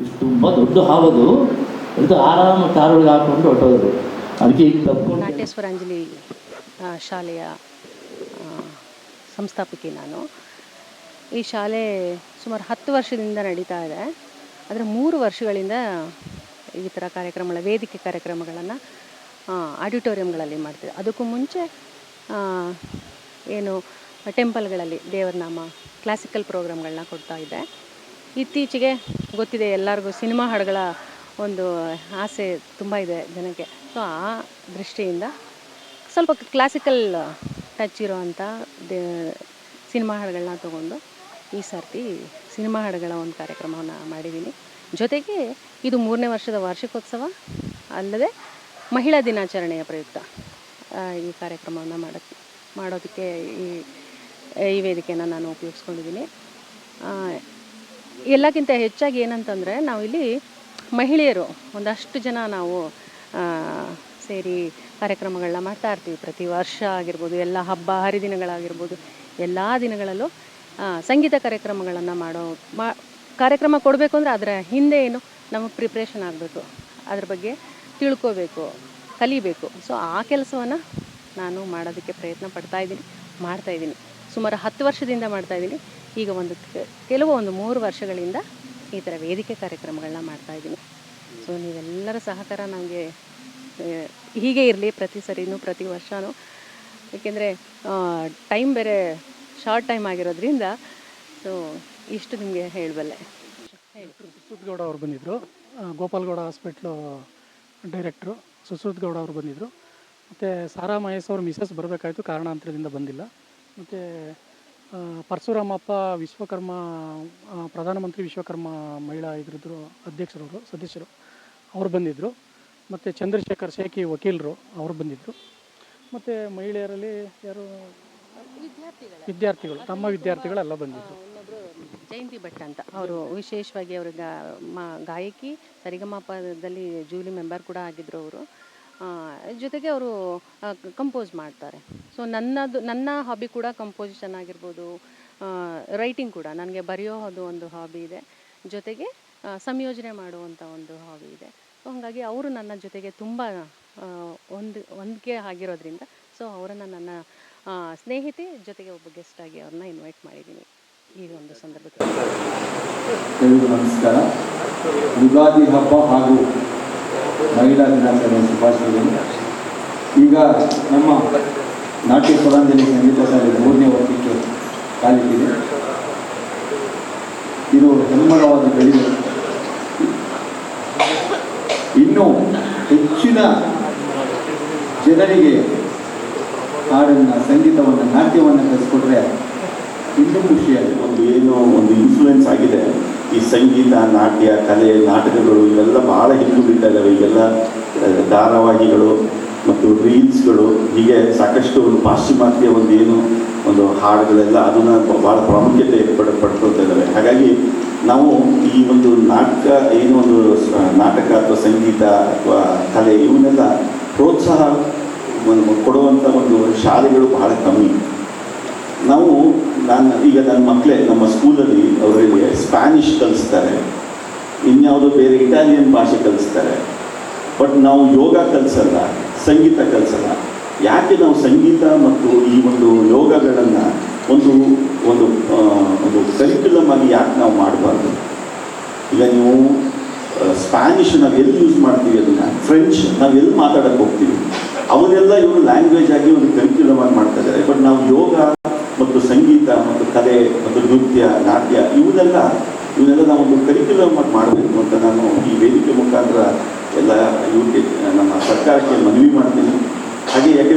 ಇಷ್ಟು ತುಂಬ ದೊಡ್ಡ ಹಾವದು ಇದು ಆರಾಮ ಕಾರೊಳಗೆ ಹಾಕ್ಕೊಂಡು ಹೊಟ್ಟೋದ್ರು. ಅದಕ್ಕೆ ಈಗ ತಪ್ಪಿಕೊಂಡು ನಾಟ್ಯೇಶ್ವರಾಂಜಲಿ ಶಾಲೆಯ ಸಂಸ್ಥಾಪಕಿ ನಾನು. ಈ ಶಾಲೆ ಸುಮಾರು 10 ವರ್ಷದಿಂದ ನಡೀತಾ ಇದೆ. ಆದರೆ 3 ವರ್ಷಗಳಿಂದ ಈ ಥರ ವೇದಿಕೆ ಕಾರ್ಯಕ್ರಮಗಳನ್ನು ಆಡಿಟೋರಿಯಂಗಳಲ್ಲಿ ಮಾಡ್ತೀವಿ. ಅದಕ್ಕೂ ಮುಂಚೆ ಏನು ಟೆಂಪಲ್ಗಳಲ್ಲಿ ದೇವರನಾಮ ಕ್ಲಾಸಿಕಲ್ ಪ್ರೋಗ್ರಾಮ್ಗಳನ್ನ ಕೊಡ್ತಾ ಇದ್ದೆ. ಇತ್ತೀಚೆಗೆ ಗೊತ್ತಿದೆ ಎಲ್ಲರಿಗೂ ಸಿನಿಮಾ ಹಾಡುಗಳ ಒಂದು ಆಸೆ ತುಂಬ ಇದೆ ಜನಕ್ಕೆ. ಸೊ ಆ ದೃಷ್ಟಿಯಿಂದ ಸ್ವಲ್ಪ ಕ್ಲಾಸಿಕಲ್ ಟಚ್ ಇರೋವಂಥ ಸಿನಿಮಾ ಹಾಡುಗಳನ್ನ ತೊಗೊಂಡು ಈ ಸರ್ತಿ ಸಿನಿಮಾ ಹಾಡುಗಳ ಒಂದು ಕಾರ್ಯಕ್ರಮವನ್ನು ಮಾಡಿದ್ದೀನಿ. ಜೊತೆಗೆ ಇದು 3ನೇ ವರ್ಷದ ವಾರ್ಷಿಕೋತ್ಸವ ಅಲ್ಲದೆ ಮಹಿಳಾ ದಿನಾಚರಣೆಯ ಪ್ರಯುಕ್ತ ಈ ಕಾರ್ಯಕ್ರಮವನ್ನು ಮಾಡೋದಕ್ಕೆ ಈ ವೇದಿಕೆಯನ್ನು ನಾನು ಉಪಯೋಗಿಸ್ಕೊಂಡಿದ್ದೀನಿ. ಎಲ್ಲಕ್ಕಿಂತ ಹೆಚ್ಚಾಗಿ ಏನಂತಂದರೆ ನಾವಿಲ್ಲಿ ಮಹಿಳೆಯರು ಒಂದಷ್ಟು ಜನ ನಾವು ಸೇರಿ ಕಾರ್ಯಕ್ರಮಗಳನ್ನ ಮಾಡ್ತಾ ಇರ್ತೀವಿ. ಪ್ರತಿ ವರ್ಷ ಆಗಿರ್ಬೋದು, ಎಲ್ಲ ಹಬ್ಬ ಹರಿದಿನಗಳಾಗಿರ್ಬೋದು, ಎಲ್ಲ ದಿನಗಳಲ್ಲೂ ಸಂಗೀತ ಕಾರ್ಯಕ್ರಮಗಳನ್ನು ಕಾರ್ಯಕ್ರಮ ಕೊಡಬೇಕು ಅಂದರೆ ಅದರ ಹಿಂದೆ ಏನು ನಮಗೆ ಪ್ರಿಪ್ರೇಷನ್ ಆಗಬೇಕು, ಅದ್ರ ಬಗ್ಗೆ ತಿಳ್ಕೋಬೇಕು, ಕಲಿಬೇಕು. ಸೊ ಆ ಕೆಲಸವನ್ನು ನಾನು ಮಾಡೋದಕ್ಕೆ ಪ್ರಯತ್ನ ಮಾಡ್ತಾಯಿದ್ದೀನಿ. ಸುಮಾರು 10 ವರ್ಷದಿಂದ ಮಾಡ್ತಾಯಿದ್ದೀನಿ. ಈಗ ಒಂದು 3 ವರ್ಷಗಳಿಂದ ಈ ಥರ ವೇದಿಕೆ ಕಾರ್ಯಕ್ರಮಗಳನ್ನ ಮಾಡ್ತಾಯಿದ್ದೀನಿ. ಸೊ ನೀವೆಲ್ಲರ ಸಹಕಾರ ನನಗೆ ಹೀಗೆ ಇರಲಿ ಪ್ರತಿ ಸರಿನೂ, ಪ್ರತಿ ವರ್ಷವೂ. ಏಕೆಂದರೆ ಟೈಮ್ ಬೇರೆ ಶಾರ್ಟ್ ಟೈಮ್ ಆಗಿರೋದ್ರಿಂದ ಸೊ ಇಷ್ಟು ನಿಮಗೆ ಹೇಳಬಲ್ಲೆ. ಸುಶ್ರುತ್ ಅವರು ಬಂದಿದ್ದರು. ಗೋಪಾಲ್ಗೌಡ ಹಾಸ್ಪಿಟ್ಲು ಡೈರೆಕ್ಟ್ರು ಸುಶ್ರುತ್ ಗೌಡ ಅವರು ಬಂದಿದ್ದರು. ಮತ್ತು ಸಾರಾ ಮಹೇಶ್ ಅವ್ರ ಮಿಸಸ್ ಬರಬೇಕಾಯಿತು, ಕಾರಣಾಂತರದಿಂದ ಬಂದಿಲ್ಲ. ಮತ್ತು ಪರಶುರಾಮಪ್ಪ ವಿಶ್ವಕರ್ಮ ಪ್ರಧಾನಮಂತ್ರಿ ವಿಶ್ವಕರ್ಮ ಮಹಿಳಾ ಇದ್ರದ್ದು ಅಧ್ಯಕ್ಷರವರು ಸದಸ್ಯರು ಅವರು ಬಂದಿದ್ದರು. ಮತ್ತು ಚಂದ್ರಶೇಖರ್ ಶೇಖಿ ವಕೀಲರು ಅವರು ಬಂದಿದ್ದರು. ಮತ್ತು ಮಹಿಳೆಯರಲ್ಲಿ ಯಾರು ವಿದ್ಯಾರ್ಥಿಗಳು ನಮ್ಮ ವಿದ್ಯಾರ್ಥಿಗಳೆಲ್ಲ ಬಂದಿದ್ದರು. ಜಯಂತಿ ಭಟ್ ಅಂತ ಅವರು ವಿಶೇಷವಾಗಿ ಅವ್ರಿಗೆ ಗಾಯಕಿ ಸರಿಗಮಪದಲ್ಲಿ ಜೂಲಿ ಮೆಂಬರ್ ಕೂಡ ಆಗಿದ್ದರು. ಅವರು ಜೊತೆಗೆ ಅವರು ಕಂಪೋಸ್ ಮಾಡ್ತಾರೆ. ಸೊ ನನ್ನ ಹಾಬಿ ಕೂಡ ಕಂಪೋಸಿಷನ್ ಆಗಿರ್ಬೋದು, ರೈಟಿಂಗ್ ಕೂಡ. ನನಗೆ ಬರೆಯೋದು ಒಂದು ಹಾಬಿ ಇದೆ, ಜೊತೆಗೆ ಸಂಯೋಜನೆ ಮಾಡುವಂಥ ಒಂದು ಹಾಬಿ ಇದೆ. ಸೊ ಹಾಗಾಗಿ ಅವರು ನನ್ನ ಜೊತೆಗೆ ತುಂಬ ಹೊಂದಿಕೆ ಆಗಿರೋದ್ರಿಂದ ಸೊ ಅವರನ್ನು ನನ್ನ ಸ್ನೇಹಿತೆ ಜೊತೆಗೆ ಒಬ್ಬ ಗೆಸ್ಟಾಗಿ ಅವ್ರನ್ನ ಇನ್ವೈಟ್ ಮಾಡಿದ್ದೀನಿ ಈ ಒಂದು ಸಂದರ್ಭದಲ್ಲಿ. ಎಲ್ಲರಿಗೂ ನಮಸ್ಕಾರ. ಯುಗಾದಿ ಹಬ್ಬ ಹಾಗೂ ಮಹಿಳಾ ದಿನಾಚರಣೆ ಶುಭಾಶಯಗಳು. ಈಗ ನಮ್ಮ ನಾಟ್ಯೇಶ್ವರಾಂಜಲಿ ಸಂಗೀತ ಶಾಲೆ 3ನೇ ವರ್ಷಕ್ಕೆ ಕಾಲಿಟ್ಟಿದೆ. ಇದು ಹೆಮ್ಮರವಾದ ಬೆಳೆಗೆ ಇನ್ನೂ ಹೆಚ್ಚಿನ ಜನರಿಗೆ ಹಾಡನ್ನು, ಸಂಗೀತವನ್ನು, ನಾಟ್ಯವನ್ನು ಕಲಿಸ್ಕೊಟ್ರೆ ಇನ್ನೂ ಖುಷಿಯಾಗಿದೆ. ಒಂದು ಇನ್ಫ್ಲೂಯೆನ್ಸ್ ಆಗಿದೆ ಈ ಸಂಗೀತ, ನಾಟ್ಯ, ಕಲೆ, ನಾಟಕಗಳು ಇವೆಲ್ಲ ಭಾಳ ಹಿಂದುಳಿತಾ ಇದ್ದಾವೆ. ಈಗೆಲ್ಲ ಧಾರಾವಾಹಿಗಳು ಮತ್ತು ರೀಲ್ಸ್ಗಳು ಹೀಗೆ ಸಾಕಷ್ಟು ಒಂದು ಪಾಶ್ಚಿಮಾತ್ಯ ಒಂದು ಹಾಡುಗಳೆಲ್ಲ ಅದನ್ನು ಭಾಳ ಪ್ರಾಮುಖ್ಯತೆ ಪಡ್ಕೊಳ್ತಾ ಇದ್ದಾವೆ. ಹಾಗಾಗಿ ನಾವು ಈ ಒಂದು ನಾಟಕ ಅಥವಾ ಸಂಗೀತ ಅಥವಾ ಕಲೆ ಇವನ್ನೆಲ್ಲ ಪ್ರೋತ್ಸಾಹ ಕೊಡುವಂಥ ಒಂದು ಶಾಲೆಗಳು ಬಹಳ ಕಮ್ಮಿ. ಈಗ ನನ್ನ ಮಕ್ಕಳೇ ನಮ್ಮ ಸ್ಕೂಲಲ್ಲಿ ಅವರಿಗೆ ಸ್ಪ್ಯಾನಿಷ್ ಕಲಿಸ್ತಾರೆ, ಇನ್ಯಾವುದೋ ಬೇರೆ ಇಟಾಲಿಯನ್ ಭಾಷೆ ಕಲಿಸ್ತಾರೆ. ಬಟ್ ನಾವು ಯೋಗ ಕಲಿಸಲ್ಲ, ಸಂಗೀತ ಕಲಿಸಲ್ಲ. ಯಾಕೆ ನಾವು ಸಂಗೀತ ಮತ್ತು ಈ ಒಂದು ಯೋಗಗಳನ್ನು ಒಂದು ಕರಿಕ್ಯುಲಮ್ ಆಗಿ ಯಾಕೆ ನಾವು ಮಾಡಬಾರ್ದು? ಈಗ ನೀವು ಸ್ಪ್ಯಾನಿಷ್ ನಾವು ಎಲ್ಲಿ ಯೂಸ್ ಮಾಡ್ತೀವಿ, ಅದನ್ನು ಫ್ರೆಂಚ್ ನಾವು ಎಲ್ಲಿ ಮಾತಾಡೋಕ್ಕೆ ಹೋಗ್ತೀವಿ, ಅವನ್ನೆಲ್ಲ ಇವರು ಲ್ಯಾಂಗ್ವೇಜ್ ಆಗಿ ಒಂದು ಕರಿಕ್ಯುಲಮ್ ಆಗಿ ಮಾಡ್ತಾ ಇದ್ದಾರೆ. ಬಟ್ ನಾವು ಯೋಗ ಮತ್ತು ಸಂಗೀತ ಮತ್ತು ಕಲೆ ಮತ್ತು ನೃತ್ಯ, ನಾಟ್ಯ ಇವನ್ನೆಲ್ಲ ನಾವು ಒಂದು ಕರಿಕ್ಯುಲಮ್ ಆಗಿ ಮಾಡಬೇಕು ಅಂತ ನಾನು ಈ ವೇದಿಕೆ ಮುಖಾಂತರ ಎಲ್ಲ ಇವ್ರಿಗೆ ನಮ್ಮ ಸರ್ಕಾರಕ್ಕೆ ಮನವಿ ಮಾಡ್ತೀನಿ. ಹಾಗೆ ಯಾಕೆ